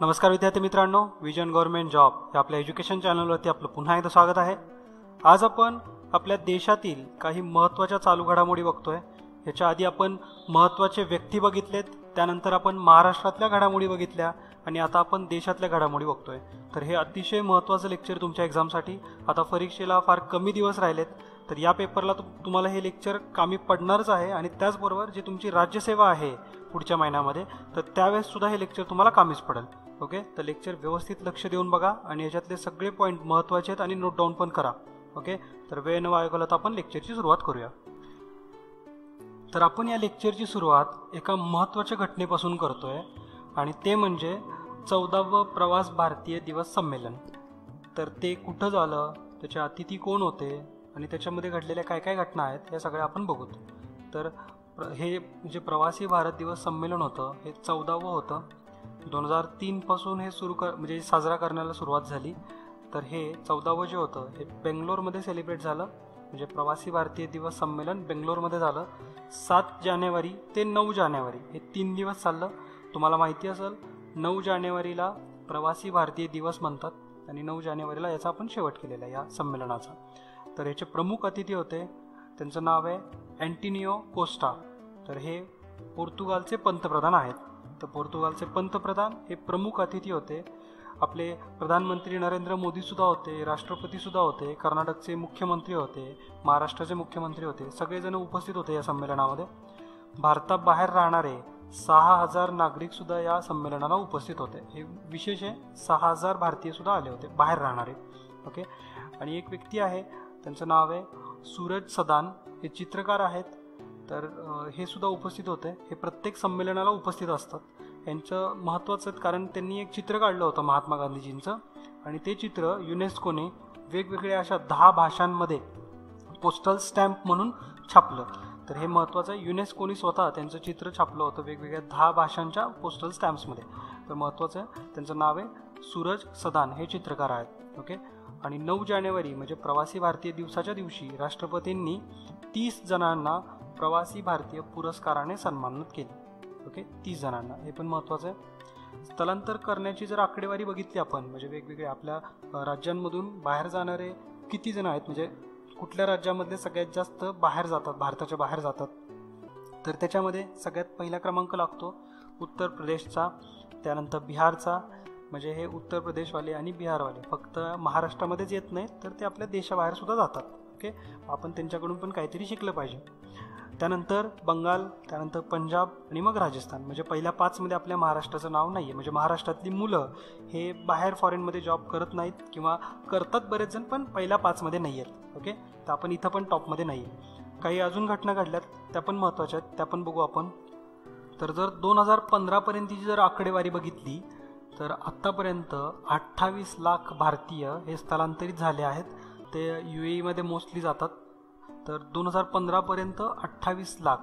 नमस्कार विद्यार्थी मित्रांनो, विजन गव्हर्नमेंट जॉब या आपल्या एज्युकेशन चॅनलवरती आपलं पुन्हा एकदा स्वागत आहे. आज आपण आपल्या देशातील काही महत्त्वाच्या चालू घडामोडी बघतोय. याच्या आधी आपण महत्त्वाचे व्यक्ती बघितलेत, त्यानंतर आपण महाराष्ट्रातल्या घडामोडी बघितल्या आणि आता आपण देशातल्या घडामोडी बघतोय. तर हे अतिशय महत्त्वाचं लेक्चर तुमच्या एक्झामसाठी. आता परीक्षेला फार कमी दिवस राहिलेत, तर या पेपरला तुम्हाला हे लेक्चर कामी पडणारच आहे. आणि त्याचबरोबर जे तुमची राज्यसेवा आहे पुढच्या महिन्यामध्ये, तर त्यावेळेस सुद्धा हे लेक्चर तुम्हाला कामीच पडेल. ओके, तर लेक्चर व्यवस्थित लक्ष देऊन बघा आणि याच्यातले सगळे पॉईंट महत्त्वाचे आहेत आणि नोट डाऊन पण करा. ओके, तर वेळ न वाया घालवता आपण लेक्चरची सुरुवात करूया. तर आपण या लेक्चरची सुरुवात एका महत्त्वाच्या घटनेपासून करतोय आणि ते म्हणजे 14वे प्रवास भारतीय दिवस संमेलन. तर ते कुठं झालं, त्याचे अतिथी कोण होते आणि त्याच्यामध्ये घडलेल्या काय काय घटना आहेत या सगळ्या आपण बघू. तर हे जे प्रवासी भारत दिवस संमेलन होतं हे 14वं होतं. 2003 पासून हे म्हणजे साजरा करण्याला सुरुवात झाली. तर हे 14वं जे होतं हे बेंगलोरमध्ये सेलिब्रेट झालं. म्हणजे प्रवासी भारतीय दिवस संमेलन बेंगलोरमध्ये झालं. 7 जानेवारी ते 9 जानेवारी हे 3 दिवस चाललं. तुम्हाला माहिती असेल 9 जानेवारीला प्रवासी भारतीय दिवस म्हणतात आणि 9 जानेवारीला याचा आपण शेवट केलेला या संमेलनाचा. तर याचे प्रमुख अतिथी होते, त्यांचं नाव आहे अँटोनियो कोस्टा. तर हे पोर्तुगालचे पंतप्रधान आहेत. तर पोर्तुगालचे पंतप्रधान हे प्रमुख अतिथी होते. आपले प्रधानमंत्री नरेंद्र मोदीसुद्धा होते, राष्ट्रपतीसुद्धा होते, कर्नाटकचे मुख्यमंत्री होते, महाराष्ट्राचे मुख्यमंत्री होते, सगळेजण उपस्थित होते या संमेलनामध्ये. भारताबाहेर राहणारे 6,000 नागरिकसुद्धा या संमेलनाला उपस्थित होते. हे विशेष आहे, 6,000 भारतीयसुद्धा आले होते बाहेर राहणारे. ओके, आणि एक व्यक्ती आहे त्यांचं नाव आहे सूरज सदान. हे चित्रकार आहेत. तर हे सुद्धा उपस्थित होते. हे प्रत्येक संमेलनाला उपस्थित असतात. यांचं महत्त्वाचं कारण त्यांनी एक चित्र काढलं होतं महात्मा गांधीजींचं आणि ते चित्र युनेस्कोने वेगवेगळ्या अशा 10 भाषांमध्ये पोस्टल स्टॅम्प म्हणून छापलं. तर हे महत्त्वाचं आहे. युनेस्कोने स्वतः त्यांचं चित्र छापलं होतं वेगवेगळ्या 10 भाषांच्या पोस्टल स्टॅम्प्समध्ये. तर महत्त्वाचं आहे, त्यांचं नाव आहे सूरज सदान. हे चित्रकार आहेत. ओके, आणि 9 जानेवारी म्हणजे प्रवासी भारतीय दिवसाच्या दिवशी राष्ट्रपतींनी 30 जणांना प्रवासी भारतीय पुरस्काराने सन्मानित केले. ओके, 30 जणांना. हे पण महत्त्वाचं आहे. स्थलांतर करण्याची जर आकडेवारी बघितली आपण, म्हणजे वेगवेगळे आपल्या राज्यांमधून बाहेर जाणारे किती जण आहेत, म्हणजे कुठल्या राज्यामधले सगळ्यात जास्त बाहेर जातात, भारताच्या बाहेर जातात, तर त्याच्यामध्ये सगळ्यात पहिला क्रमांक लागतो उत्तर प्रदेशचा, त्यानंतर बिहारचा. म्हणजे हे उत्तर प्रदेशवाले आणि बिहारवाले फक्त महाराष्ट्रामध्येच येत नाहीत, तर ते आपल्या देशाबाहेर सुद्धा जातात. ओके, आपण त्यांच्याकडून पण काहीतरी शिकलं पाहिजे. त्यानंतर बंगाल, त्यानंतर पंजाब आणि मग राजस्थान. म्हणजे पहिल्या 5 मध्ये आपल्या महाराष्ट्राचं नाव नाही आहे. म्हणजे महाराष्ट्रातली मुलं हे बाहेर फॉरेनमध्ये जॉब करत नाहीत किंवा करतात बरेच जण, पण पहिल्या 5 मध्ये नाही आहेत. ओके, तर आपण इथं पण टॉपमध्ये नाही आहे. काही अजून घटना घडल्यात त्या पण महत्त्वाच्या आहेत, त्या पण बघू आपण. तर जर 2015पर्यंतची जर आकडेवारी बघितली तर आत्तापर्यंत 28 लाख भारतीय हे स्थलांतरित झाले आहेत. ते UAE मोस्टली जातात. तर 2015पर्यंत 28 लाख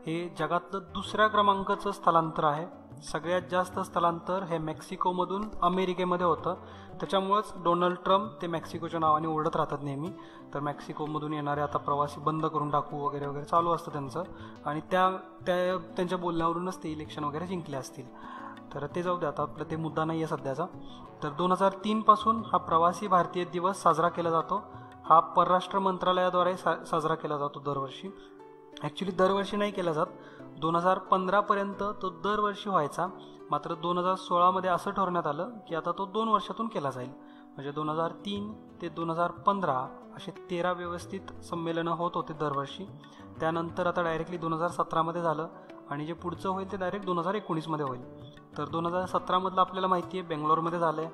हे जगातलं 2ऱ्या क्रमांकाचं स्थलांतर आहे. सगळ्यात जास्त स्थलांतर हे मेक्सिकोमधून अमेरिकेमध्ये होतं. त्याच्यामुळंच डोनाल्ड ट्रम्प ते मेक्सिकोच्या नावाने ओरडत राहतात नेहमी. तर मेक्सिकोमधून येणारे आता प्रवासी बंद करून टाकू वगैरे वगैरे चालू असतं त्यांचं. आणि त्यांच्या बोलण्यावरूनच ते इलेक्शन वगैरे जिंकले असतील. तर ते जाऊ दे, आता आपलं ते मुद्दा नाही आहे सध्याचा. तर 2003 पासून हा प्रवासी भारतीय दिवस साजरा केला जातो. हा परराष्ट्र मंत्रालयाद्वारे साजरा केला जातो दरवर्षी. ॲक्च्युली दरवर्षी नाही केला जात. 2015पर्यंत तो दरवर्षी व्हायचा. मात्र 2016मध्ये असं ठरवण्यात आलं की आता तो 2 वर्षातून केला जाईल. म्हणजे 2003 ते 2015 असे 13 व्यवस्थित संमेलनं होत होते दरवर्षी. त्यानंतर आता डायरेक्टली 2017मध्ये झालं आणि जे पुढचं होईल ते डायरेक्ट 2019मध्ये होईल. तर 2017मधलं आपल्याला माहिती आहे बेंगलोरमध्ये झालं आहे.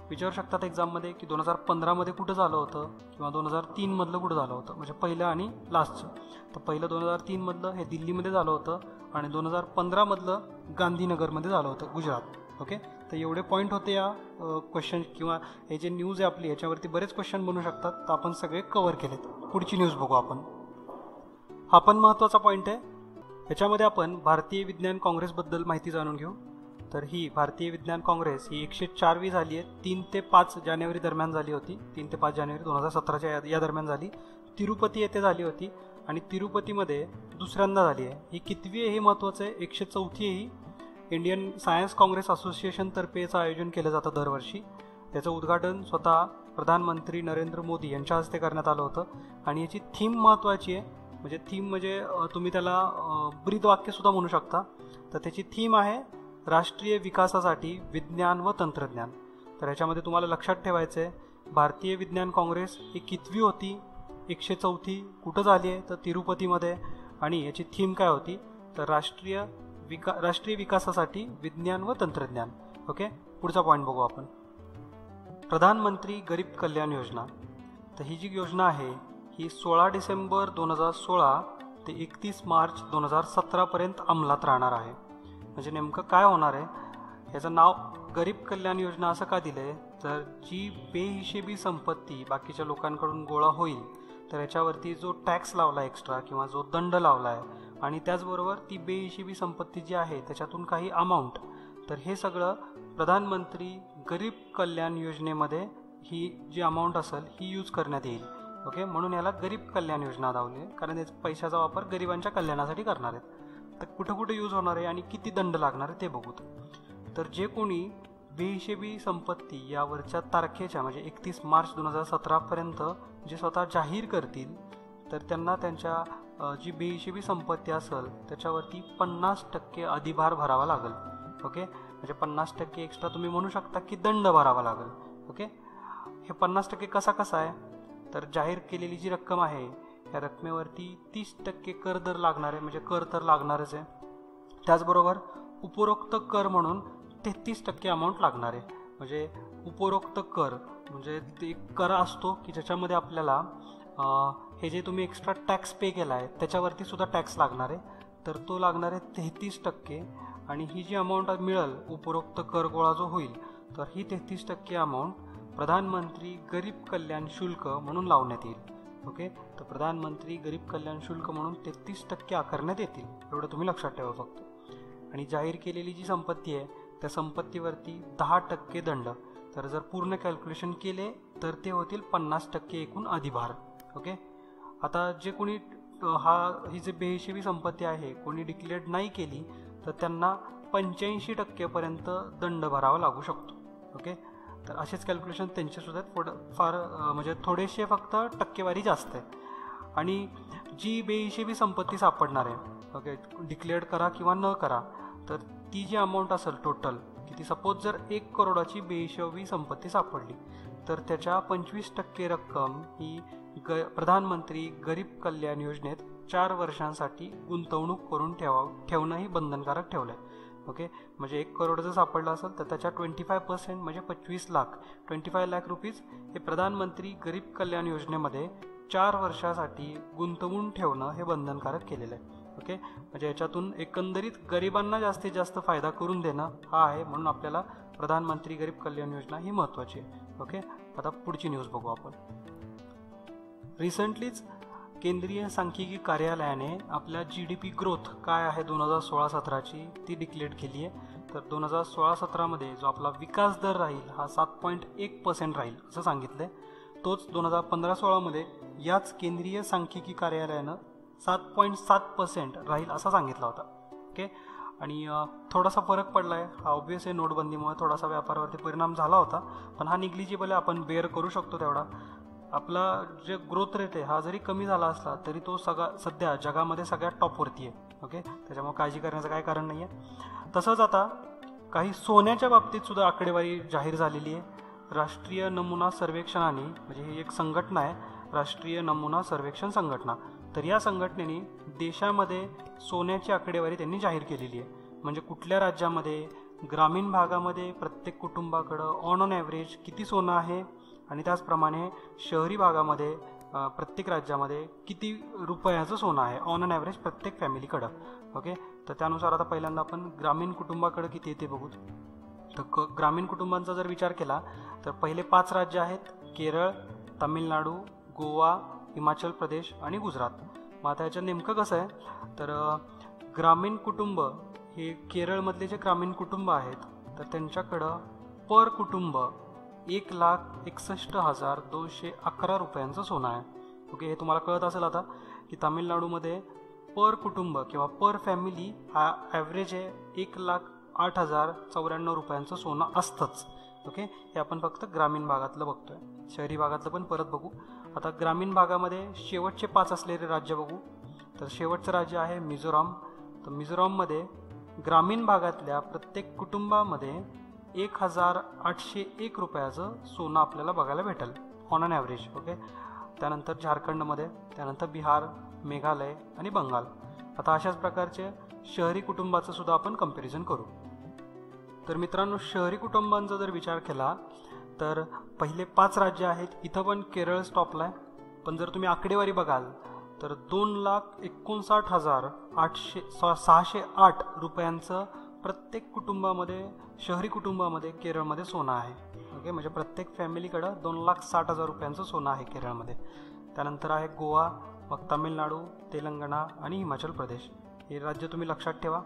विचारू शकतात एक्झाममध्ये की 2015मध्ये कुठं झालं होतं किंवा 2003मधलं कुठं झालं होतं, म्हणजे पहिलं आणि लास्टचं. तर पहिलं 2003मधलं हे दिल्लीमध्ये झालं होतं आणि 2015मधलं गांधीनगरमध्ये झालं होतं, गुजरात. ओके, तर एवढे पॉईंट होते या क्वेश्चन किंवा हे जे न्यूज आहे आपली ह्याच्यावरती बरेच क्वेश्चन बनू शकतात. तर आपण सगळे कव्हर केलेत. पुढची न्यूज बघू आपण. हा पण महत्त्वाचा पॉईंट आहे. ह्याच्यामध्ये आपण भारतीय विज्ञान काँग्रेसबद्दल माहिती जाणून घेऊ. तर ही भारतीय विज्ञान काँग्रेस ही 104वी झाली आहे. 3 ते 5 जानेवारी दरम्यान झाली होती. 3 ते 5 जानेवारी 2017च्या या दरम्यान झाली. तिरुपती येथे झाली होती आणि तिरुपतीमध्ये दुसऱ्यांदा झाली आहे. ही कितवी आहे हे महत्त्वाचं आहे. 104वी आहे ही. इंडियन सायन्स काँग्रेस असोसिएशनतर्फे याचं आयोजन केलं जातं दरवर्षी. त्याचं उद्घाटन स्वतः प्रधानमंत्री नरेंद्र मोदी यांच्या हस्ते करण्यात आलं होतं. आणि याची थीम महत्त्वाची आहे. म्हणजे थीम म्हणजे तुम्ही त्याला ब्रीदवाक्यसुद्धा म्हणू शकता. तर त्याची थीम आहे राष्ट्रीय विकासासाठी विज्ञान व तंत्रज्ञान. तर याच्यामध्ये तुम्हाला लक्षात ठेवायचं आहे भारतीय विज्ञान काँग्रेस ही कितवी होती, 104 कुठं झाली आहे तर तिरुपतीमध्ये. आणि याची थीम काय होती तर राष्ट्रीय विकासासाठी विज्ञान व तंत्रज्ञान. ओके, पुढचा पॉईंट बघू आपण. प्रधानमंत्री गरीब कल्याण योजना. तर ही जी योजना आहे ही 16 डिसेंबर 2016 ते 31 मार्च 2017 पर्यंत अंमलात राहणार आहे. म्हणजे नेमकं काय होणार आहे, याचं नाव गरीब कल्याण योजना असं का दिलं आहे तर जी बेहिशेबी संपत्ती बाकीच्या लोकांकडून गोळा होईल तर याच्यावरती जो टॅक्स लावला एक्स्ट्रा किंवा जो दंड लावला आहे आणि त्याचबरोबर ती बेहिशेबी संपत्ती जी आहे त्याच्यातून काही अमाऊंट, तर हे सगळं प्रधानमंत्री गरीब कल्याण योजनेमध्ये ही जी अमाऊंट असेल ही यूज करण्यात येईल. ओके, म्हणून याला गरीब कल्याण योजना लावली आहे कारण याचा पैशाचा वापर गरिबांच्या कल्याणासाठी करणार आहेत. तर कुठं कुठं यूज होणार आहे आणि किती दंड लागणार आहे ते बघू. तर जे कोणी बेहिशेबी संपत्ती यावरच्या तारखेच्या म्हणजे 31 मार्च 2017 पर्यंत जे स्वतः जाहीर करतील तर त्यांना त्यांच्या जी बेहिशेबी संपत्ती असेल त्याच्यावरती 50% अधिभार भरावा लागेल. ओके, म्हणजे 50% एक्स्ट्रा तुम्ही म्हणू शकता की दंड भरावा लागेल. ओके, हे 50% कसा आहे तर जाहीर केलेली जी रक्कम आहे या रकमेवरती 30% कर दर लागणार आहे. म्हणजे कर तर लागणारच आहे. त्याचबरोबर उपरोक्त कर म्हणून 33% अमाऊंट लागणार आहे. म्हणजे उपरोक्त कर म्हणजे ते एक कर असतो की ज्याच्यामध्ये आपल्याला हे जे तुम्ही एक्स्ट्रा टॅक्स पे केला आहे त्याच्यावरती सुद्धा टॅक्स लागणार आहे. तर तो लागणार आहे 33%. आणि ही जी अमाऊंट मिळेल उपरोक्त कर गोळा जो होईल तर ही 33% अमाऊंट प्रधानमंत्री गरीब कल्याण शुल्क म्हणून लावण्यात येईल. ओके, तर प्रधानमंत्री गरीब कल्याण शुल्क म्हणून 33% आकारण्यात येतील. एवढं तुम्ही लक्षात ठेवा फक्त. आणि जाहीर केलेली जी संपत्ती आहे त्या संपत्तीवरती 10% दंड. तर जर पूर्ण कॅल्क्युलेशन केले तर ते होतील 50% एकूण अधिभार. ओके, आता जे कोणी ही जी बेहिशेबी संपत्ती आहे कोणी डिक्लेअर्ड नाही केली तर त्यांना 85% पर्यंत दंड भरावा लागू शकतो. ओके, तर असेच कॅल्क्युलेशन त्यांचेसुद्धा फार म्हणजे थोडेसे फक्त टक्केवारी जास्त आहे. आणि जी बेहिशेबी संपत्ती सापडणार आहे, ओके, डिक्लेअर्ड करा किंवा न करा, तर ती जी अमाऊंट असेल टोटल किती, सपोज जर 1 करोडाची बेहिशेबी संपत्ती सापडली तर त्याच्या 25% रक्कम ही प्रधानमंत्री गरीब कल्याण योजनेत 4 वर्षांसाठी गुंतवणूक करून ठेवणंही बंधनकारक ठेवलं आहे. ओके, म्हणजे 1 करोड जर सापडला असेल तर त्याच्या 25% म्हणजे 25 लाख रुपीज हे प्रधानमंत्री गरीब कल्याण योजनेमध्ये 4 वर्षासाठी गुंतवून ठेवणं हे बंधनकारक केलेलं आहे. ओके, म्हणजे याच्यातून एकंदरीत गरिबांना जास्तीत जास्त फायदा करून देणं हा आहे. म्हणून आपल्याला प्रधानमंत्री गरीब कल्याण योजना ही महत्त्वाची आहे. ओके, आता पुढची न्यूज बघू आपण. रिसेंटलीच केंद्रीय सांख्यिकी कार्यालयाने आपल्या GDP ग्रोथ काय आहे 2016-17ची ती डिक्लेअर केली आहे. तर 2016-17मध्ये जो आपला विकास दर राहील हा 7.1% राहील असं सांगितलं आहे. तोच 2015-16मध्ये याच केंद्रीय सांख्यिकी कार्यालयानं 7.7% राहील असा सांगितला होता. ओके, आणि थोडासा फरक पडला आहे. हा ऑब्व्हियस आहे, नोटबंदीमुळे थोडासा व्यापारावरती परिणाम झाला होता पण हा निग्लिजिबल आहे, आपण बेअर करू शकतो तेवढा. आपला जे ग्रोथ रेट आहे हा जरी कमी झाला असला तरी तो सध्या जगामध्ये सगळ्यात टॉपवरती आहे. ओके, त्याच्यामुळे काळजी करण्याचं काय कारण नाही आहे. तसंच आता काही सोन्याच्या बाबतीत सुद्धा आकडेवारी जाहीर झालेली आहे. राष्ट्रीय नमुना सर्वेक्षणाने, म्हणजे ही एक संघटना आहे राष्ट्रीय नमुना सर्वेक्षण संघटना, तर या संघटनेने देशामध्ये सोन्याची आकडेवारी त्यांनी जाहीर केलेली आहे. म्हणजे कुठल्या राज्यामध्ये, ग्रामीण भागामध्ये प्रत्येक कुटुंबाकडं ऑन ॲव्हरेज किती सोनं आहे आणि त्याचप्रमाणे शहरी भागामध्ये प्रत्येक राज्यामध्ये किती रुपयाचं सोनं आहे ऑन अन ॲव्हरेज प्रत्येक फॅमिलीकडं. ओके, तर त्यानुसार आता पहिल्यांदा आपण ग्रामीण कुटुंबाकडं किती येते बघू. तर ग्रामीण कुटुंबांचा जर विचार केला तर पहिले 5 राज्य आहेत, केरळ, तामिळनाडू, गोवा, हिमाचल प्रदेश आणि गुजरात. मग आता याच्यात नेमकं कसं आहे तर ग्रामीण कुटुंब हे केरळमधले जे ग्रामीण कुटुंब आहेत तर त्यांच्याकडं पर कुटुंब 1,61,211 रुपयांचं सोनं आहे. ओके, हे तुम्हाला कळत असेल आता की तामिळनाडूमध्ये पर कुटुंब किंवा पर फॅमिली हा ॲव्हरेज आहे ₹8,094 सोनं असतंच. ओके, हे आपण फक्त ग्रामीण भागातलं बघतोय. शहरी भागातलं पण परत बघू. आता ग्रामीण भागामध्ये शेवटचे 5 असलेले राज्य बघू. तर शेवटचं राज्य आहे मिझोराम. तर मिझोराममध्ये ग्रामीण भागातल्या प्रत्येक कुटुंबामध्ये ₹1,801 सोनं आपल्याला बघायला भेटेल ऑन अन ॲव्हरेज. ओके, त्यानंतर झारखंडमध्ये, त्यानंतर बिहार, मेघालय आणि बंगाल. आता अशाच प्रकारचे शहरी कुटुंबाचं सुद्धा आपण कंपॅरिझन करू. तर मित्रांनो, शहरी कुटुंबांचा जर विचार केला तर पहिले 5 राज्य आहेत. इथं पण केरळ स्टॉपला आहे. पण जर तुम्ही आकडेवारी बघाल तर ₹2,59,608 प्रत्येक कुटुंबामध्ये, शहरी कुटुंबामध्ये केरळमध्ये सोनं आहे. ओके, म्हणजे प्रत्येक फॅमिलीकडं ₹2,60,000 सोनं आहे केरळमध्ये. त्यानंतर आहे गोवा, मग तामिळनाडू, तेलंगणा आणि हिमाचल प्रदेश. हे राज्य तुम्ही लक्षात ठेवा.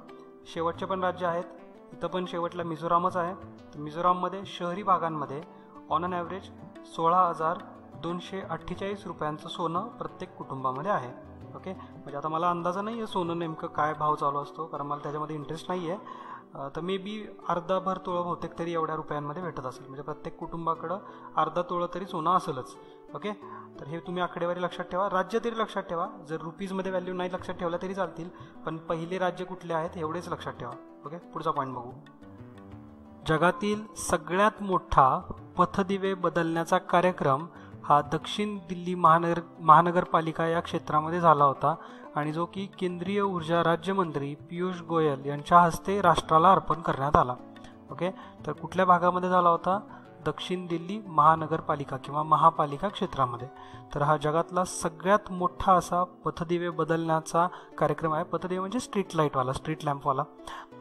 शेवटचे पण राज्य आहेत. इथं पण शेवटला मिझोरामच आहे. तर मिझोराममध्ये शहरी भागांमध्ये ऑन अन ॲव्हरेज ₹16,248 सोनं प्रत्येक कुटुंबामध्ये आहे. ओके, म्हणजे आता मला अंदाजा नाही आहे सोनं नेमकं काय भाव चालू असतो, कारण मला त्याच्यामध्ये इंटरेस्ट नाही आहे. तर मे बी अर्धाभर तोळं बहुतेक तरी एवढ्या रुपयांमध्ये भेटत असेल. म्हणजे प्रत्येक कुटुंबाकडं अर्धा तोळं तरी सोनं असेलच. ओके, तर हे तुम्ही आकडेवारी लक्षात ठेवा. राज्य तरी लक्षात ठेवा. जर रुपीजमध्ये व्हॅल्यू नाही लक्षात ठेवला तरी चालतील, पण पहिले राज्य कुठले आहेत एवढेच लक्षात ठेवा. ओके, पुढचा पॉईंट बघू. जगातील सगळ्यात मोठा पथदिवे बदलण्याचा कार्यक्रम हा दक्षिण दिल्ली महानगरपालिका या क्षेत्रामध्ये झाला होता, आणि जो की केंद्रीय ऊर्जा राज्यमंत्री पियुष गोयल यांच्या हस्ते राष्ट्राला अर्पण करण्यात आला. ओके, तर कुठल्या भागामध्ये झाला होता? दक्षिण दिल्ली महानगरपालिका किंवा महापालिका क्षेत्रामध्ये. तर हा जगातला सगळ्यात मोठा असा पथदिवे बदलण्याचा कार्यक्रम आहे. पथदिवे म्हणजे स्ट्रीट लाईटवाला, स्ट्रीट लॅम्पवाला.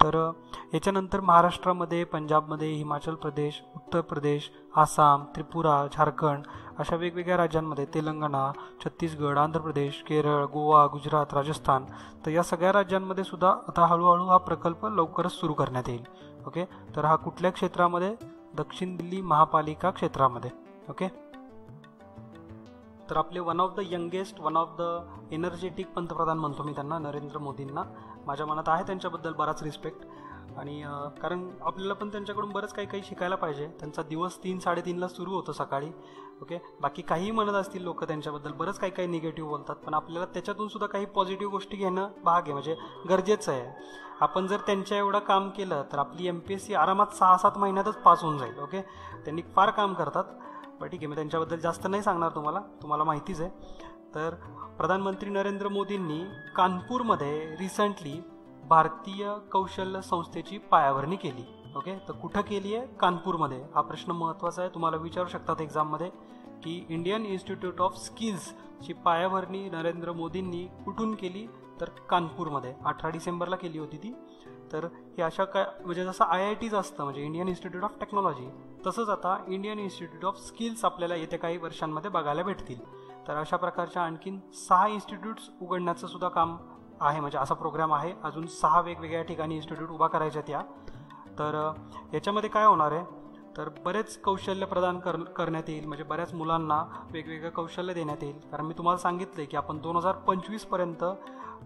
तर याच्यानंतर महाराष्ट्रामध्ये, पंजाबमध्ये, हिमाचल प्रदेश, उत्तर प्रदेश, आसाम, त्रिपुरा, झारखंड अशा वेगवेगळ्या राज्यांमध्ये, तेलंगणा, छत्तीसगड, आंध्र प्रदेश, केरळ, गोवा, गुजरात, राजस्थान, तर या सगळ्या राज्यांमध्ये सुद्धा आता हळूहळू हा प्रकल्प लवकरच सुरू करण्यात येईल. ओके, तर हा कुठल्या क्षेत्रामध्ये? दक्षिण दिल्ली महापालिका क्षेत्रामध्ये. ओके, तर आपले one of the youngest, one of the energetic पंतप्रधान म्हणतो मी त्यांना, नरेंद्र मोदींना. माझ्या मनात आहे त्यांच्याबद्दल बराच रिस्पेक्ट, आणि कारण आपल्याला पण त्यांच्याकडून बरंच काही काही शिकायला पाहिजे. त्यांचा दिवस 3-3:30ला सुरू होतो सकाळी. ओके, बाकी काहीही म्हणत असतील लोक त्यांच्याबद्दल, बरंच काही काही निगेटिव्ह बोलतात, पण आपल्याला त्याच्यातून सुद्धा काही पॉझिटिव्ह गोष्टी घेणं भाग आहे, म्हणजे गरजेचं आहे. आपण जर त्यांच्या एवढं काम केलं तर आपली MPSC आरामात 6-7 महिन्यातच पास होऊन जाईल. ओके, त्यांनी फार काम करतात. बरं ठीक आहे, मी त्यांच्याबद्दल जास्त नाही सांगणार तुम्हाला माहितीच आहे. तर प्रधानमंत्री नरेंद्र मोदींनी कानपूरमध्ये रिसेंटली भारतीय कौशल्य संस्थेची पायाभरणी केली. ओके, तर कुठं केली आहे? कानपूरमध्ये. हा प्रश्न महत्त्वाचा आहे, तुम्हाला विचारू शकतात एक्झाममध्ये की इंडियन इन्स्टिट्यूट ऑफ स्किल्सची पायाभरणी नरेंद्र मोदींनी कुठून केली? तर कानपूरमध्ये 18 डिसेंबरला केली होती ती. तर हे अशा काय, म्हणजे जसं IITच असतं, म्हणजे इंडियन इन्स्टिट्यूट ऑफ टेक्नॉलॉजी, तसंच आता इंडियन इन्स्टिट्यूट ऑफ स्किल्स आपल्याला येत्या काही वर्षांमध्ये बघायला भेटतील. तर अशा प्रकारच्या आणखीन 6 इन्स्टिट्यूट्स उघडण्याचं सुद्धा काम आहे, म्हणजे असा प्रोग्राम आहे. अजून 6 वेगवेगळ्या ठिकाणी इन्स्टिट्यूट उभा करायच्या त्या. तर याच्यामध्ये काय होणार आहे? तर बरेच कौशल्य प्रदान करण्यात येईल, म्हणजे बऱ्याच मुलांना वेगवेगळं कौशल्य देण्यात येईल. कारण मी तुम्हाला सांगितलं आहे की आपण 2025पर्यंत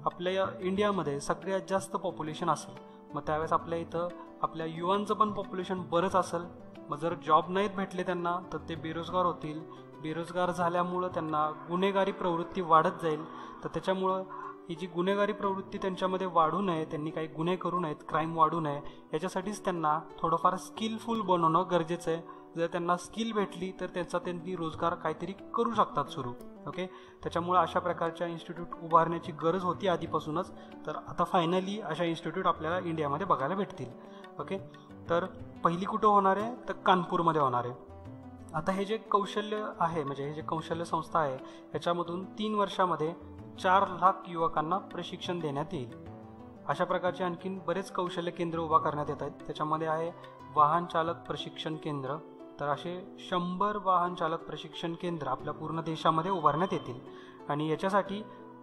आपल्या इंडियामध्ये सगळ्यात जास्त पॉप्युलेशन असेल. मग त्यावेळेस आपल्या इथं आपल्या युवांचं पण पॉप्युलेशन बरंच असेल. मग जर जॉब नाहीत भेटले त्यांना तर ते बेरोजगार होतील. बेरोजगार झाल्यामुळं त्यांना गुन्हेगारी प्रवृत्ती वाढत जाईल. तर त्याच्यामुळं ही जी गुन्हेगारी प्रवृत्ती त्यांच्यामध्ये वाढू नये, त्यांनी काही गुन्हे करू नयेत, क्राईम वाढू नये, याच्यासाठीच त्यांना थोडंफार स्किलफुल बनवणं गरजेचं आहे. जर त्यांना स्किल भेटली तर त्यांनी रोजगार काहीतरी करू शकतात सुरू. ओके, त्याच्यामुळे अशा प्रकारच्या इन्स्टिट्यूट उभारण्याची गरज होती आधीपासूनच. तर आता फायनली अशा इन्स्टिट्यूट आपल्याला इंडियामध्ये बघायला भेटतील. ओके, तर पहिली कुठं होणार आहे? तर कानपूरमध्ये होणार आहे. आता हे जे कौशल्य आहे, म्हणजे हे जे कौशल्य संस्था आहे, याच्यामधून 3 वर्षामध्ये 4 लाख युवकांना प्रशिक्षण देण्यात येईल. अशा प्रकारचे आणखीन बरेच कौशल्य केंद्र उभा करण्यात येत आहेत. त्याच्यामध्ये आहे वाहन चालक प्रशिक्षण केंद्र. तर असे 100 वाहन चालक प्रशिक्षण केंद्र आपल्या पूर्ण देशामध्ये उभारण्यात येतील. आणि याच्यासाठी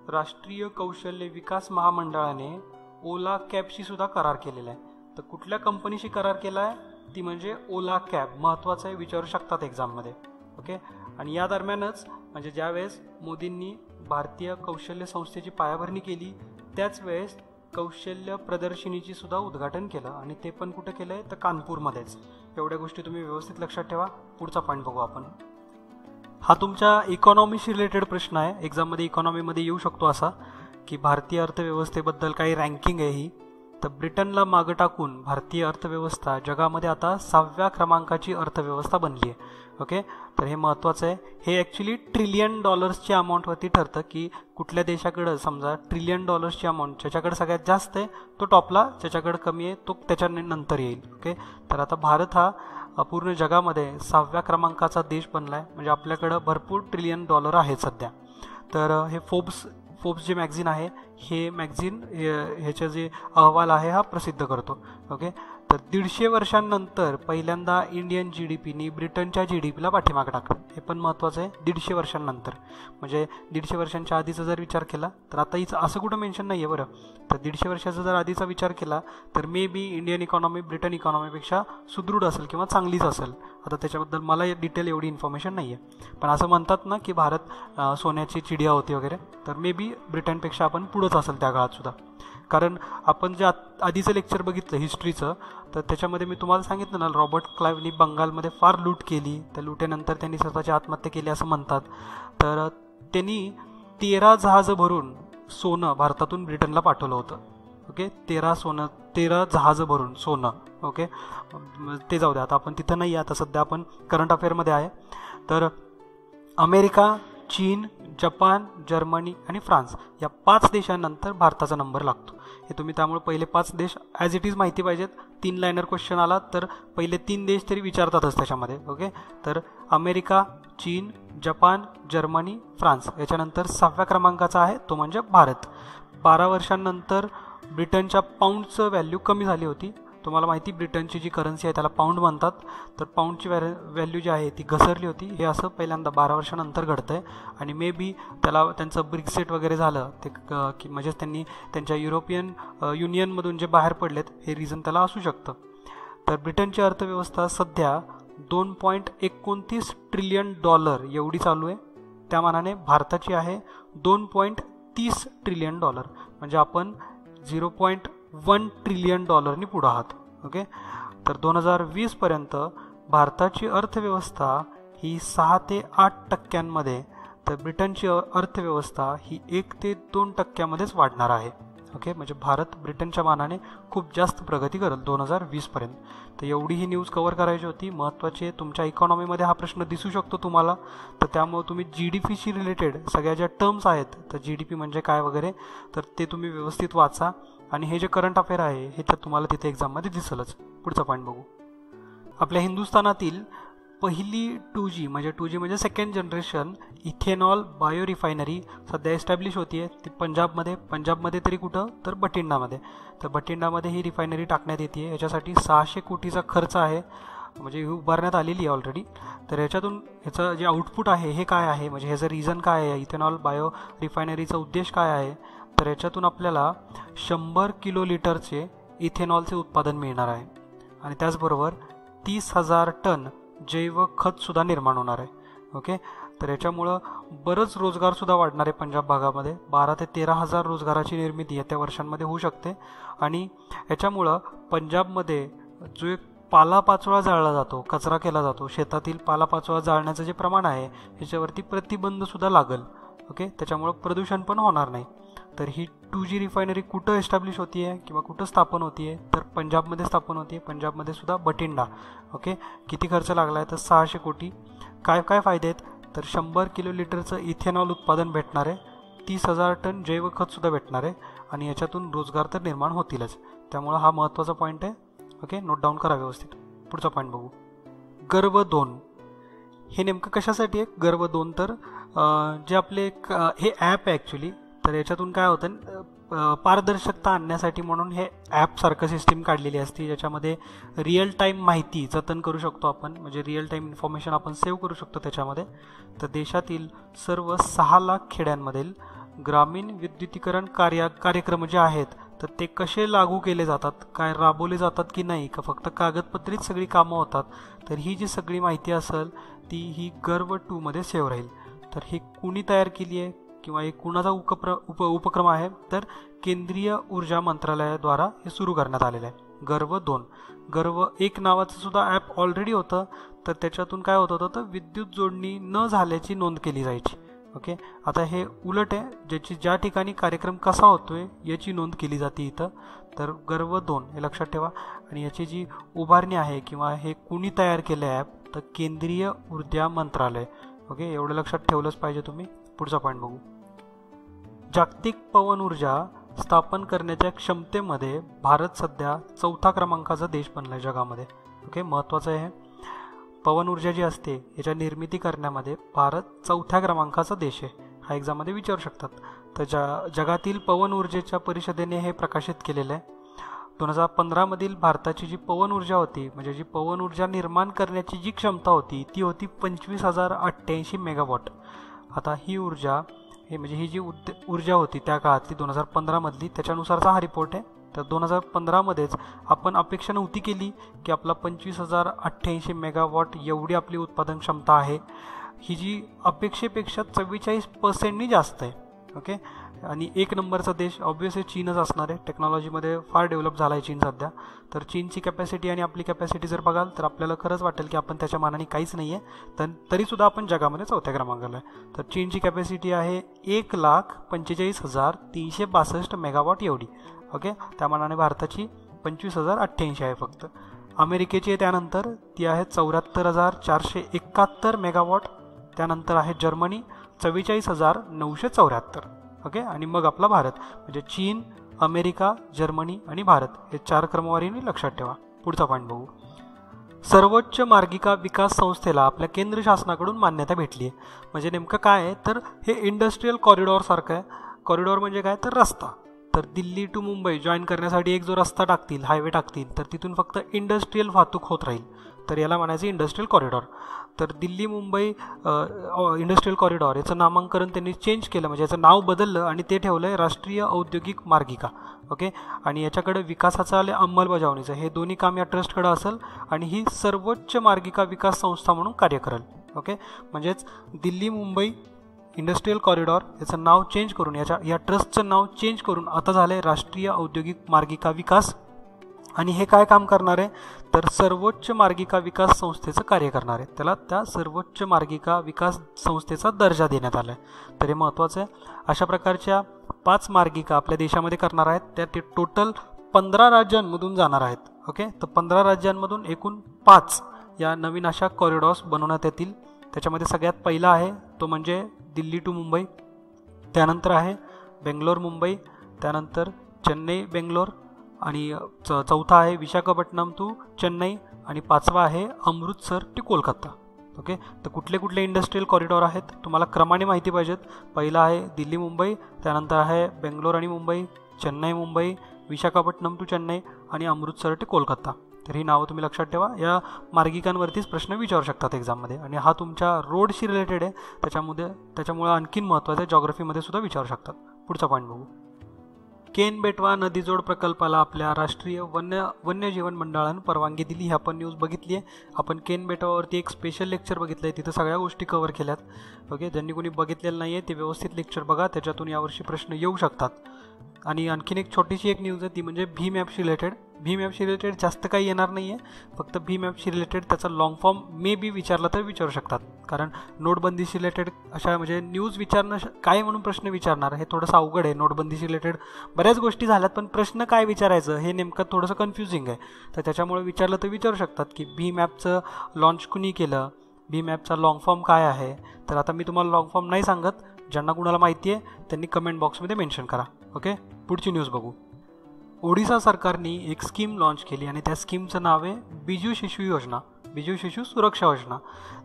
राष्ट्रीय कौशल्य विकास महामंडळाने ओला कॅबशी सुद्धा करार केलेला आहे. तर कुठल्या कंपनीशी करार केला आहे? ती म्हणजे ओला कॅब. महत्त्वाचं आहे, विचारू शकतात एक्झाममध्ये. ओके, आणि या दरम्यानच, म्हणजे ज्यावेळेस मोदींनी भारतीय कौशल्य संस्थेची पायाभरणी केली त्याच वेळेस कौशल्य प्रदर्शनीची सुद्धा उद्घाटन केलं आणि ते पण कुठं केलं आहे तर कानपूरमध्येच. एवढ्या गोष्टी तुम्ही व्यवस्थित लक्षात ठेवा. पुढचा पॉईंट बघू आपण. हा तुमच्या इकॉनॉमीशी रिलेटेड प्रश्न आहे. एक्झाममध्ये इकॉनॉमीमध्ये येऊ शकतो असा की भारतीय अर्थव्यवस्थेबद्दल काही रँकिंग आहे ही. तर ब्रिटनला मागं टाकून भारतीय अर्थव्यवस्था जगामध्ये आता 6व्या क्रमांकाची अर्थव्यवस्था बनली आहे. ओके, तर हे महत्त्वाचं आहे. हे ॲक्च्युली ट्रिलियन डॉलर्सच्या अमाऊंटवरती ठरतं की कुठल्या देशाकडं समजा ट्रिलियन डॉलर्सची अमाऊंट ज्याच्याकडे सगळ्यात जास्त आहे तो टॉपला, ज्याच्याकडे कमी आहे तो त्याच्या नंतर येईल. ओके, तर आता भारत हा पूर्ण जगामध्ये 6व्या क्रमांकाचा देश बनला आहे. म्हणजे आपल्याकडं भरपूर ट्रिलियन डॉलर आहे सध्या. तर हे फोर्ब्स जे मॅगझिन आहे हे मॅगझिन ह्याचे जे अहवाल आहे हा प्रसिद्ध करतो. ओके, तर 150 वर्षांनंतर पहिल्यांदा इंडियन GDPनी ब्रिटनच्या GDPला पाठीमागे टाकलं. हे पण महत्त्वाचं आहे. 150 वर्षांनंतर म्हणजे 150 वर्षांच्या आधीचा जर विचार केला तर आता हिचं असं कुठं मेन्शन नाही आहे बरं. तर 150 वर्षाचा जर आधीचा विचार केला तर maybe Indian economy Britain इकॉनॉमीपेक्षा सुदृढ असेल किंवा चांगलीच असेल. आता त्याच्याबद्दल मला डिटेल एवढी इन्फॉर्मेशन नाही आहे, पण असं म्हणतात ना की भारत सोन्याची चिडिया होती वगैरे, तर मे बी ब्रिटनपेक्षा आपण पुढंच असेल त्या काळात सुद्धा. कारण आपण जे आधीचं लेक्चर बघितलं हिस्ट्रीचं, तर त्याच्यामध्ये मी तुम्हाला सांगितलं ना रॉबर्ट क्लाइव्हनी बंगालमध्ये फार लूट केली. त्या लुटेनंतर त्यांनी स्वतःची आत्महत्या केली असं म्हणतात. तर त्यांनी 13 जहाजं भरून सोनं भारतातून ब्रिटनला पाठवलं होतं. ओके, 13 जहाजं भरून सोनं. ओके, ते जाऊ द्या, आता आपण तिथं नाही आहे. आता सध्या आपण करंट अफेअरमध्ये आहे. तर अमेरिका, चीन, जपान, जर्मनी आणि फ्रान्स या 5 देशांनंतर भारताचा नंबर लागतो. हे तुम्ही त्यामुळे पहिले 5 देश ॲज इट इज माहिती पाहिजेत. 3 लाईनर क्वेश्चन आला तर पहिले 3 देश तरी विचारतातच त्याच्यामध्ये. ओके, तर अमेरिका, चीन, जपान, जर्मनी, फ्रान्स याच्यानंतर 6व्या क्रमांकाचा आहे तो म्हणजे भारत. 12 वर्षांनंतर ब्रिटनच्या पाऊंडचं व्हॅल्यू कमी झाली होती. तुम्हाला माहिती ब्रिटनची जी करन्सी आहे त्याला पाऊंड म्हणतात. तर पाऊंडची व्हॅल्यू जी आहे ती घसरली होती. हे असं पहिल्यांदा 12 वर्षानंतर घडतं आहे आणि मे बी त्यांचं ब्रेक्झिट वगैरे झालं ते की म्हणजेच त्यांनी त्यांच्या युरोपियन युनियनमधून जे बाहेर पडलेत हे रिझन त्याला असू शकतं. तर ब्रिटनची अर्थव्यवस्था सध्या $2.29 ट्रिलियन एवढी चालू आहे. त्या मानाने भारताची आहे $2.30 ट्रिलियन, म्हणजे आपण 0.1 ट्रिलियन डॉलरनी पुढं आहात. ओके, तर 2020पर्यंत भारताची अर्थव्यवस्था ही 6 ते 8% तर ब्रिटनची अर्थव्यवस्था ही 1 ते 2% वाढणार आहे. ओके, म्हणजे भारत ब्रिटनच्या मानाने खूप जास्त प्रगती करेल 2020पर्यंत. तर एवढी ही न्यूज कव्हर करायची होती. महत्त्वाचे तुमच्या इकॉनॉमीमध्ये हा प्रश्न दिसू शकतो तुम्हाला. तर त्यामुळे तुम्ही GDPशी रिलेटेड सगळ्या ज्या टर्म्स आहेत, तर GDP म्हणजे काय वगैरे, तर ते तुम्ही व्यवस्थित वाचा. आणि हे जे करंट अफेअर आहे हे तर तुम्हाला तिथे एक्झाममध्ये दिसेलच. पुढचा पॉईंट बघू. आपल्या हिंदुस्थानातील पहिली 2G म्हणजे second generation ethanol bio refinery सध्या एस्टॅब्लिश होती आहे. ती पंजाबमध्ये तरी कुठं तर बठिंडामध्ये. तर बठिंडामध्ये ही रिफायनरी टाकण्यात येते. याच्यासाठी 600 कोटीचा खर्च आहे, म्हणजे ही उभारण्यात आलेली आहे ऑलरेडी. तर ह्याचं जे आउटपुट आहे हे काय आहे, म्हणजे ह्याचं रिझन काय आहे, इथेनॉल बायो रिफायनरीचा उद्देश काय आहे. तर याच्यातून आपल्याला 100 किलोलिटरचे इथेनॉलचे उत्पादन मिळणार आहे आणि त्याचबरोबर 30,000 टन जैव खतसुद्धा निर्माण होणार आहे. ओके, तर याच्यामुळं बरंच रोजगारसुद्धा वाढणार आहे. पंजाब भागामध्ये 12 ते 13,000 रोजगाराची निर्मिती येत्या वर्षांमध्ये होऊ शकते. आणि याच्यामुळं पंजाबमध्ये जो एक पालापाचोळा जाळला जातो, कचरा केला जातो, शेतातील पालापाचोळा जाळण्याचं जे प्रमाण आहे ह्याच्यावरती प्रतिबंधसुद्धा लागेल. ओके, त्याच्यामुळं प्रदूषण पण होणार नाही. तर ही 2G रिफायनरी कुठं एस्टॅब्लिश होती आहे किंवा कुठं स्थापन होती आहे, तर पंजाबमध्ये स्थापन होती आहे. पंजाबमध्ये सुद्धा बठिंडा. ओके, किती खर्च लागला आहे तर 600 कोटी. काय काय फायदे आहेत तर 100 किलोलिटरचं इथेनॉल उत्पादन भेटणार आहे, 30,000 टन जैव खतसुद्धा भेटणार आहे आणि याच्यातून रोजगार तर निर्माण होतीलच. त्यामुळं हा महत्त्वाचा पॉईंट आहे. ओके, नोट डाऊन करा व्यवस्थित. पुढचा पॉईंट बघू. गर्व 2 हे नेमकं कशासाठी आहे? गर्व 2 तर जे आपले हे ॲप आहे ॲक्च्युली. तर याच्यातून काय होतं, पारदर्शकता आणण्यासाठी म्हणून हे ॲपसारखं सिस्टीम काढलेली असते, ज्याच्यामध्ये रिअल टाईम माहिती जतन करू शकतो आपण, म्हणजे रिअल टाईम इन्फॉर्मेशन आपण सेव्ह करू शकतो त्याच्यामध्ये. तर देशातील सर्व 6 लाख खेड्यांमधील ग्रामीण विद्युतीकरण कार्यक्रम जे आहेत तर ते कसे लागू केले जातात, काय राबवले जातात की नाही, का फक्त कागदपत्रीच सगळी कामं होतात, तर ही जी सगळी माहिती असेल ती ही गर्व 2 मध्ये सेव्ह राहील. तर ही कुणी तयार केली आहे, किंवा एक कुणाचा उपक्रम आहे, तर केंद्रीय ऊर्जा मंत्रालयाद्वारा हे सुरू करण्यात आलेलं आहे. गर्व 1 नावाचं सुद्धा ॲप ऑलरेडी होतं, तर त्याच्यातून काय होत होतं, तर विद्युत जोडणी न झाल्याची नोंद केली जायची. ओके, आता हे उलट आहे, ज्या ठिकाणी कार्यक्रम कसा होतोय याची नोंद केली जाते इथं. तर गर्व 2 हे लक्षात ठेवा. आणि याची जी उभारणी आहे किंवा हे कुणी तयार केलं ॲप, तर केंद्रीय ऊर्जा मंत्रालय. ओके, एवढं लक्षात ठेवलंच पाहिजे तुम्ही. पुढचा पॉईंट बघू. जागतिक पवन ऊर्जा स्थापन करण्याच्या क्षमतेमध्ये भारत सध्या 4था क्रमांकाचा देश बनला आहे जगामध्ये. ओके, महत्त्वाचं आहे. पवन ऊर्जा जी असते याच्या निर्मिती करण्यामध्ये भारत 4थ्या क्रमांकाचा देश आहे. हा एक्झाममध्ये विचारू शकतात. तर जगातील पवन ऊर्जेच्या परिषदेने हे प्रकाशित केलेलं आहे. 2015 भारताची जी पवन ऊर्जा होती, म्हणजे जी पवन ऊर्जा निर्माण करण्याची जी क्षमता होती ती होती 25,088 मेगावॉट. आता ही ऊर्जा म्हणजे ही जी ऊर्जा होती त्या काळातली 2015 त्याच्यानुसारचा हा रिपोर्ट आहे. तर 2015 आपण अपेक्षा नव्हती केली की आपला 25,088 मेगावॉट एवढी आपली उत्पादन क्षमता आहे. ही जी अपेक्षेपेक्षा 44% जास्त आहे. ओके, आणि 1 नंबरचा देश ऑब्व्हियसली चीनच असणार आहे. टेक्नॉलॉजीमध्ये फार डेव्हलप झाला आहे चीन सध्या. तर चीनची कॅपॅसिटी आणि आपली कॅपॅसिटी जर बघाल तर आपल्याला खरंच वाटेल की आपण त्याच्या मानाने काहीच नाही आहे, तरीसुद्धा आपण जगामध्ये 4थ्या क्रमांकाला आहे. तर चीनची कॅपॅसिटी आहे 1,45,362 मेगावॉट एवढी. ओके, त्या मानाने भारताची 25,088 आहे फक्त. अमेरिकेची आहे त्यानंतर, ती आहे 74,471 मेगावॉट. त्यानंतर आहे जर्मनी 44,974. ओके, आणि मग आपला भारत. म्हणजे चीन, अमेरिका, जर्मनी आणि भारत हे 4 क्रमवारीने लक्षात ठेवा. पुढचा पॉईंट बघू. सर्वोच्च मार्गिका विकास संस्थेला आपल्या केंद्र शासनाकडून मान्यता भेटली आहे. म्हणजे नेमकं काय आहे, तर हे इंडस्ट्रीयल कॉरिडॉर सारखं आहे. कॉरिडॉर म्हणजे काय, तर रस्ता. तर दिल्ली टू मुंबई जॉईन करण्यासाठी एक जो रस्ता टाकतील, हायवे टाकतील, तर तिथून फक्त इंडस्ट्रीयल वाहतूक होत राहील. तर याला म्हणायचं इंडस्ट्रीयल कॉरिडॉर. तर दिल्ली मुंबई इंडस्ट्रीयल कॉरिडॉर याचं नामांकन त्यांनी चेंज केलं, म्हणजे याचं नाव बदललं आणि ते ठेवलं आहे राष्ट्रीय औद्योगिक मार्गिका. ओके, आणि याच्याकडे विकासाचं आले अंमलबजावणीचं हे दोन्ही काम या ट्रस्टकडे असेल आणि ही सर्वोच्च मार्गिका विकास संस्था म्हणून कार्य करेल. ओके, म्हणजेच दिल्ली मुंबई इंडस्ट्रीयल कॉरिडॉर याचं नाव चेंज करून या ट्रस्टचं नाव चेंज करून आता झालं आहे राष्ट्रीय औद्योगिक मार्गिका विकास. आणि हे काय काम करणार आहे, तर सर्वोच्च मार्गिका विकास संस्थेचं कार्य करणार आहे. त्याला त्या सर्वोच्च मार्गिका विकास संस्थेचा दर्जा देण्यात आला आहे. तर हे महत्त्वाचं आहे. अशा प्रकारच्या 5 मार्गिका आपल्या देशामध्ये करणार आहेत. त्या ते टोटल 15 राज्यांमधून जाणार आहेत. ओके, तर 15 राज्यांमधून एकूण 5 या नवीन अशा कॉरिडॉर्स बनवण्यात येतील. त्याच्यामध्ये सगळ्यात पहिला आहे तो म्हणजे दिल्ली टू मुंबई, त्यानंतर आहे बेंगलोर मुंबई, त्यानंतर चेन्नई बेंगलोर, आणि चौथा आहे विशाखापट्टणम टू चेन्नई, आणि 5वा आहे अमृतसर टू कोलकाता. ओके, तर कुठले कुठले इंडस्ट्रीयल कॉरिडॉर आहेत तुम्हाला क्रमाने माहिती पाहिजेत. पहिला आहे दिल्ली मुंबई, त्यानंतर आहे बेंगलोर आणि मुंबई, चेन्नई मुंबई, विशाखापट्टणम टू चेन्नई आणि अमृतसर टू कोलकाता. तर ही नावं तुम्ही लक्षात ठेवा. या मार्गिकांवरतीच प्रश्न विचारू शकतात एक्झाममध्ये. आणि हा तुमच्या रोडशी रिलेटेड आहे, त्याच्यामुळे आणखीन महत्त्वाचं आहे, जॉग्रफीमध्ये सुद्धा विचारू शकतात. पुढचा पॉईंट बघू. केन बेटवा नदीजोड प्रकल्पाला आपल्या राष्ट्रीय वन्यजीवन मंडळानं परवानगी दिली. ही आपण न्यूज बघितली आहे. आपण केन बेटवावरती एक स्पेशल लेक्चर बघितलं आहे, तिथं सगळ्या गोष्टी कव्हर केल्यात. ओके, ज्यांनी कोणी बघितलेलं नाही आहे ते व्यवस्थित लेक्चर बघा, त्याच्यातून यावर्षी प्रश्न येऊ शकतात. आणि आणखीन एक छोटीशी एक न्यूज आहे, ती म्हणजे भीम ॲपशी रिलेटेड. भीम ॲपशी रिलेटेड जास्त काही येणार नाही आहे, फक्त भीम ॲपशी रिलेटेड त्याचा लॉंग फॉर्म मे बी विचारला तर विचारू शकतात. कारण नोटबंदीशी रिलेटेड अशा म्हणजे न्यूज विचारणं काय म्हणून प्रश्न विचारणार हे थोडंसं अवघड आहे. नोटबंदीशी रिलेटेड बऱ्याच गोष्टी झाल्यात, पण प्रश्न काय विचारायचं हे नेमकं थोडंसं कन्फ्युजिंग आहे. तर त्याच्यामुळे विचारलं तर विचारू शकतात की भीम ॲपचं लॉन्च कुणी केलं, भीम ॲपचा लॉंग फॉर्म काय आहे. तर आता मी तुम्हाला लॉंग फॉर्म नाही सांगत, ज्यांना कुणाला माहिती आहे त्यांनी कमेंट बॉक्समध्ये मेन्शन करा. ओके, पुढची न्यूज बघू. ओडिशा सरकारने एक स्कीम लॉन्च केली आणि त्या स्कीमचं नाव आहे बिजू शिशु योजना, बिजू शिशु सुरक्षा योजना.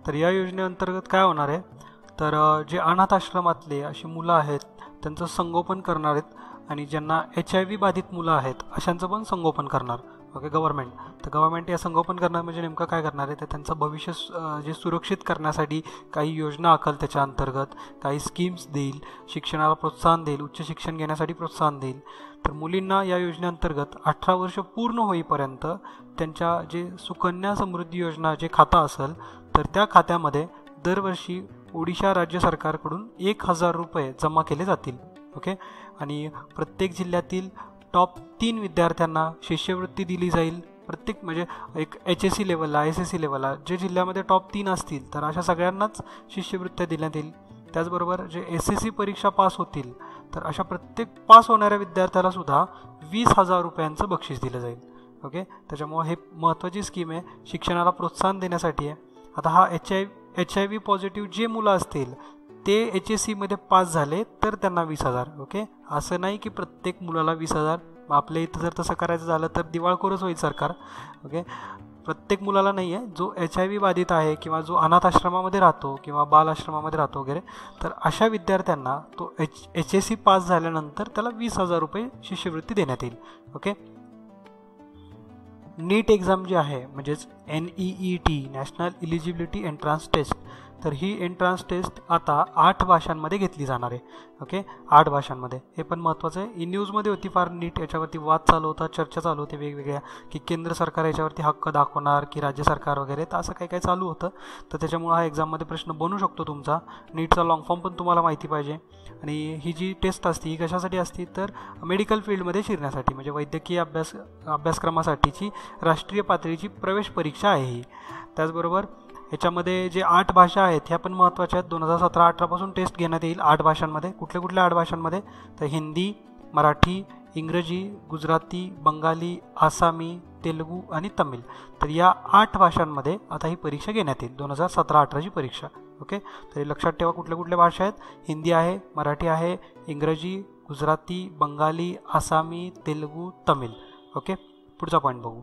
तर या योजनेअंतर्गत काय होणार आहे, तर जे अनाथ आश्रमातले अशी मुलं आहेत त्यांचं संगोपन करणार आहेत, आणि ज्यांना HIV बाधित मुलं आहेत अशांचं पण संगोपन करणार. Okay, government. तर गव्हर्नमेंट या संगोपन करणार म्हणजे नेमकं काय करणार आहे, तर त्यांचं भविष्य जे सुरक्षित करण्यासाठी काही योजना आखल, त्याच्या अंतर्गत काही स्कीम्स देईल, शिक्षणाला प्रोत्साहन देईल, उच्च शिक्षण घेण्यासाठी प्रोत्साहन देईल. तर मुलींना या योजनेअंतर्गत 18 वर्ष पूर्ण होईपर्यंत त्यांच्या जे सुकन्या समृद्धी योजना जे खातं असेल तर त्या खात्यामध्ये दरवर्षी ओडिशा राज्य सरकारकडून 1,000 रुपये जमा केले जातील. ओके. आणि प्रत्येक जिल्ह्यातील टॉप 3 विद्यार्थ्यांना शिष्यवृत्ती दिली जाईल. प्रत्येक म्हणजे एक HSC लेवलला, SSC लेवलला जे जिल्ह्यामध्ये टॉप 3 असतील तर अशा सगळ्यांनाच शिष्यवृत्त्या देण्यात येईल. त्याचबरोबर जे SSC परीक्षा पास होतील तर अशा प्रत्येक पास होणाऱ्या विद्यार्थ्याला सुद्धा 20,000 रुपयांचं बक्षीस दिलं जाईल. ओके. त्याच्यामुळे हे महत्त्वाची स्कीम आहे, शिक्षणाला प्रोत्साहन देण्यासाठी आहे. आता हा HIV पॉझिटिव्ह जे मुलं असतील ते HSCमध्ये पास झाले तर त्यांना 20,000. ओके. असं नाही की प्रत्येक मुलाला 20,000. आपल्या इथं जर तसं करायचं झालं तर दिवाळखोरच होईल सरकार. ओके. प्रत्येक मुलाला नाही आहे, जो HIV बाधित आहे किंवा जो अनाथ आश्रमामध्ये राहतो किंवा बाल आश्रमामध्ये राहतो वगैरे, तर अशा विद्यार्थ्यांना तो HSC पास झाल्यानंतर त्याला 20,000 रुपये शिष्यवृत्ती देण्यात येईल. ओके. नीट एक्झाम जी आहे म्हणजेच NEET national eligibility entrance test, तर ही एंट्रान्स टेस्ट आता 8 भाषांमध्ये घेतली जाणार आहे. ओके. 8 भाषांमध्ये. हे पण महत्त्वाचं आहे. न्यूजमध्ये होती फार नीट याच्यावरती वाद चालू होता, चर्चा चालू होती वेगवेगळ्या, की केंद्र सरकार याच्यावरती हक्क दाखवणार की राज्य सरकार वगैरे, तर असं काही काही चालू होतं. तर त्याच्यामुळे हा एक्झाममध्ये प्रश्न बनू शकतो तुमचा. नीटचा लॉंग फॉर्म पण तुम्हाला माहिती पाहिजे. आणि ही जी टेस्ट असते ही कशासाठी असते तर मेडिकल फील्डमध्ये शिरण्यासाठी, म्हणजे वैद्यकीय अभ्यासक्रमासाठीची राष्ट्रीय पातळीची प्रवेश परीक्षा आहे ही. त्याचबरोबर ह्याच्यामध्ये जे 8 भाषा आहेत ह्या पण महत्त्वाच्या आहेत. 2017-18 पासून टेस्ट घेण्यात येईल 8 भाषांमध्ये. कुठल्या 8 भाषांमध्ये तर हिंदी, मराठी, इंग्रजी, गुजराती, बंगाली, आसामी, तेलुगू आणि तमिळ. तर या 8 भाषांमध्ये आता ही परीक्षा घेण्यात येईल, 2017-18ची परीक्षा. ओके. तरी लक्षात ठेवा कुठल्या भाषा आहेत. हिंदी आहे, मराठी आहे, इंग्रजी, गुजराती, बंगाली, आसामी, तेलुगू, तमिळ. ओके. पुढचा पॉईंट बघू.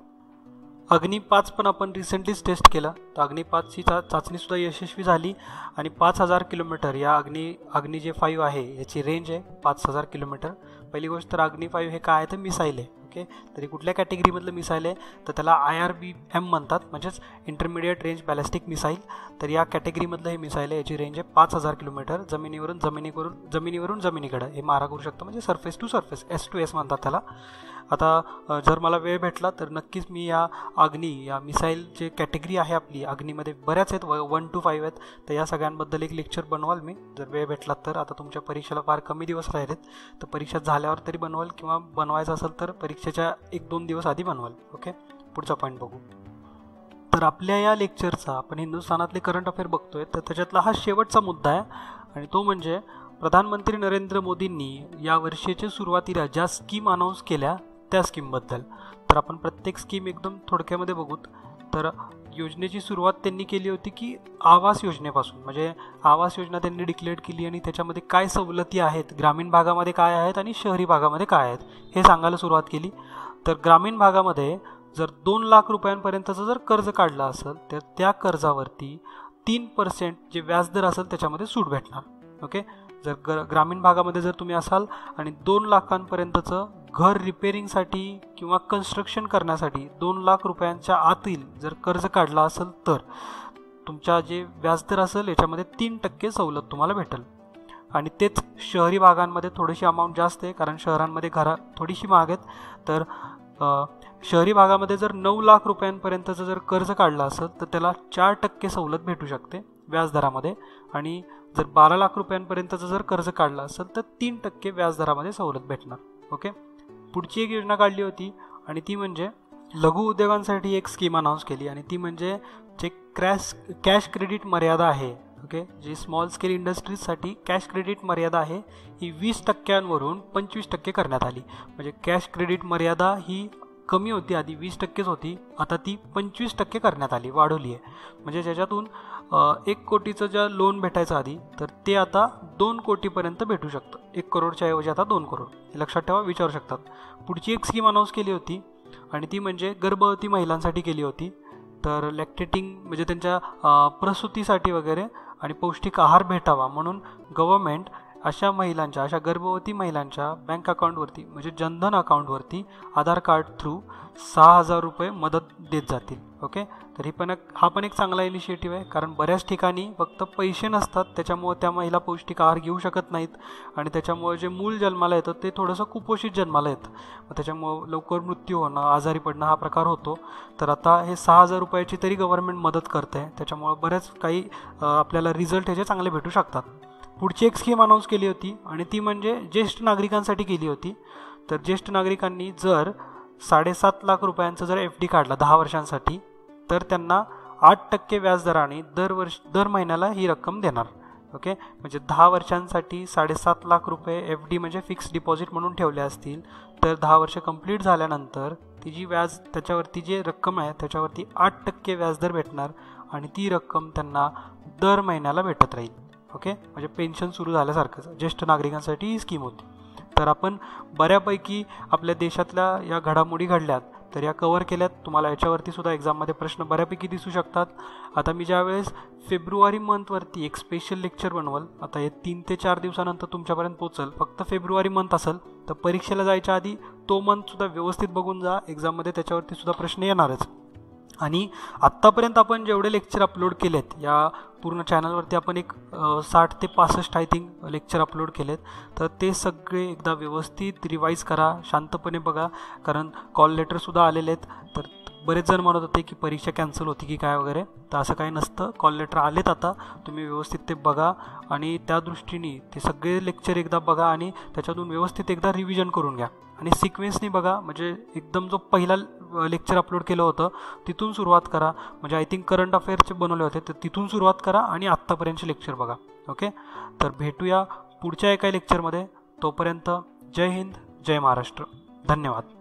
अग्नी 5 पण आपण रिसेंटलीच टेस्ट केलं. तर अग्नी 5ची चाचणीसुद्धा यशस्वी झाली आणि 5,000 किलोमीटर या अग्नी जे 5 आहे याची रेंज आहे 5,000 किलोमीटर. पहिली गोष्ट तर अग्नी 5 हे काय आहे तर मिसाईल आहे. ओके. तरी कुठल्या कॅटेगरीमधलं मिसाईल आहे तर त्याला IRBM म्हणतात, म्हणजेच इंटरमिडिएट रेंज बॅलिस्टिक मिसाईल. तर या कॅटेगरीमधलं हे मिसाईल आहे, याची रेंज आहे 5,000 किलोमीटर. जमिनीवरून जमिनीकडं हे मारा करू शकतं, म्हणजे सरफेस टू सरफेस, S2S म्हणतात त्याला. आता जर मला वेळ भेटला तर नक्कीच मी या मिसाईल जे कॅटेगरी आहे आपली अग्नीमध्ये बऱ्याच आहेत, 1 to 5 आहेत, तर या सगळ्यांबद्दल एक लेक्चर बनवाल मी जर वेळ भेटला तर. आता तुमच्या परीक्षेला फार कमी दिवस राहिलेत, तर परीक्षा झाल्यावर तरी बनवाल किंवा बनवायचं असेल तर परीक्षेच्या 1-2 दिवस आधी बनवाल. ओके. पुढचा पॉईंट बघू. तर आपल्या या लेक्चरचा आपण हिंदुस्थानातले करंट अफेअर बघतोय, तर त्याच्यातला हा शेवटचा मुद्दा आहे आणि तो म्हणजे प्रधानमंत्री नरेंद्र मोदींनी या वर्षाच्या सुरुवातीला ज्या स्कीम अनाऊन्स केल्या त्या स्कीमबद्दल. तर आपण प्रत्येक स्कीम एकदम थोडक्यामध्ये बघूत. तर योजनेची सुरुवात त्यांनी केली होती की आवास योजनेपासून, म्हणजे आवास योजना त्यांनी डिक्लेअर केली आणि त्याच्यामध्ये काय सवलती आहेत, ग्रामीण भागामध्ये काय आहेत आणि शहरी भागामध्ये काय आहेत हे सांगायला सुरुवात केली. तर ग्रामीण भागामध्ये जर 2 लाख रुपयांपर्यंतचं जर कर्ज काढलं असेल तर त्या कर्जावरती 3% जे व्याजदर असेल त्याच्यामध्ये सूट भेटणार. ओके. जर ग्रामीण भागामध्ये जर तुम्ही असाल आणि 2 लाखांपर्यंतचं घर रिपेअरिंगसाठी किंवा कन्स्ट्रक्शन करण्यासाठी 2 लाख रुपयांच्या आतील जर कर्ज काढला असेल तर तुमच्या जे व्याजदर असेल याच्यामध्ये 3% सवलत तुम्हाला भेटेल. आणि तेच शहरी भागांमध्ये थोडीशी अमाऊंट जास्त आहे, कारण शहरांमध्ये घरं थोडीशी महाग आहेत. तर शहरी भागामध्ये जर 9 लाख रुपयांपर्यंतचं जर कर्ज काढलं असेल तर त्याला 4% सवलत भेटू शकते व्याजदरामध्ये. आणि जर 12 लाख रुपयांपर्यंतचं जर कर्ज काढलं असेल तर 3% व्याजदरामध्ये सवलत भेटणार. ओके. पुढची एक योजना काढली होती आणि ती म्हणजे लघु उद्योगांसाठी एक स्कीम अनाऊन्स केली आणि ती म्हणजे जे कॅश क्रेडिट मर्यादा आहे. ओके. जी स्मॉल स्केल इंडस्ट्रीजसाठी कॅश क्रेडिट मर्यादा आहे ही 20%वरून 25% करण्यात आली. म्हणजे कॅश क्रेडिट मर्यादा ही कमी होती, आधी 20%च होती, आता ती 25% करण्यात आली, वाढवली आहे. म्हणजे ज्याच्यातून 1 कोटीचं ज्या लोन भेटायचं आधी तर ते आता 2 कोटीपर्यंत भेटू शकतं. 1 करोडच्या ऐवजी आता 2 करोड. हे लक्षात ठेवा, विचारू शकतात. पुढची एक स्कीम अनाऊन्स केली होती आणि ती म्हणजे गर्भवती महिलांसाठी केली होती. तर लॅक्टेटिंग म्हणजे त्यांच्या प्रसूतीसाठी वगैरे आणि पौष्टिक आहार भेटावा म्हणून गव्हर्मेंट अशा महिलांच्या, अशा गर्भवती महिलांच्या बँक अकाउंटवरती म्हणजे जनधन अकाउंटवरती आधार कार्ड थ्रू 6,000 रुपये मदत देत जातील. ओके, तर हा पण एक चांगला इनिशिएटिव्ह आहे, कारण बऱ्याच ठिकाणी फक्त पैसे नसतात, त्याच्यामुळे त्या महिला पौष्टिक आहार घेऊ शकत नाहीत आणि त्याच्यामुळे जे मूल जन्माला येतं ते थोडंसं कुपोषित जन्माला येतं, मग त्याच्यामुळं लवकर मृत्यू होणं, आजारी पडणं हा प्रकार होतो. तर आता हे 6,000 रुपयाची तरी गव्हर्नमेंट मदत करते आहे, त्याच्यामुळं बऱ्याच काही आपल्याला रिझल्ट ह्याचे चांगले भेटू शकतात. पुढची एक स्कीम अनाऊन्स केली होती आणि ती म्हणजे ज्येष्ठ नागरिकांसाठी केली होती. तर ज्येष्ठ नागरिकांनी जर 7.5 लाख रुपयांचा जर FD काढला 10 वर्षांसाठी, तर त्यांना 8% व्याजदराने दर महिन्याला ही रक्कम देणार. ओके, म्हणजे 10 वर्षांसाठी 7.5 लाख रुपये FD म्हणजे फिक्स डिपॉझिट म्हणून ठेवले असतील, तर 10 वर्ष कंप्लीट झाल्यानंतर ती जी व्याज त्याच्यावरती जे रक्कम आहे त्याच्यावरती 8% व्याजदर भेटणार आणि ती रक्कम त्यांना दर महिन्याला भेटत राहील. ओके, म्हणजे पेन्शन सुरू झाल्यासारखंच ज्येष्ठ नागरिकांसाठी ही स्कीम होती. तर आपण बऱ्यापैकी आपल्या देशातल्या या घडामोडी घडल्यात, तर या कव्हर केल्यात. तुम्हाला याच्यावरती सुद्धा एक्झाममध्ये प्रश्न बऱ्यापैकी दिसू शकतात. आता मी ज्यावेळेस फेब्रुवारी मंथवरती एक स्पेशल लेक्चर बनवल, आता हे 3 ते 4 दिवसानंतर तुमच्यापर्यंत पोचल, फक्त फेब्रुवारी मंथ असेल, तर परीक्षेला जायच्या आधी तो मंथसुद्धा व्यवस्थित बघून जा, एक्झाममध्ये त्याच्यावरती सुद्धा प्रश्न येणारच. आणि आत्तापर्यंत आपण जेवढे लेक्चर अपलोड केलेत या पूर्ण चॅनलवरती, आपण एक 60 ते 65 आय थिंक लेक्चर अपलोड केलेत, तर ते सगळे एकदा व्यवस्थित रिवाईज करा, शांतपणे बघा, कारण कॉल लेटरसुद्धा आलेले आहेत. तर बरेच जण म्हणत होते की परीक्षा कॅन्सल होती की काय वगैरे, तर असं काही नसतं, कॉल लेटर आलेत. आता तुम्ही व्यवस्थित ते बघा आणि त्या दृष्टीने ते सगळे लेक्चर एकदा बघा आणि त्याच्यातून व्यवस्थित एकदा रिव्हिजन करून घ्या आणि सिक्वेन्सनी बघा. म्हणजे एकदम जो पहिला लेक्चर अपलोड केलं होतं तिथून सुरुवात करा, म्हणजे आय थिंक करंट अफेअर्सचे बनवले होते, तर तिथून सुरुवात करा आणि आत्तापर्यंतचे लेक्चर बघा. ओके, तर भेटूया पुढच्या एका लेक्चरमध्ये. तोपर्यंत जय हिंद, जय महाराष्ट्र, धन्यवाद.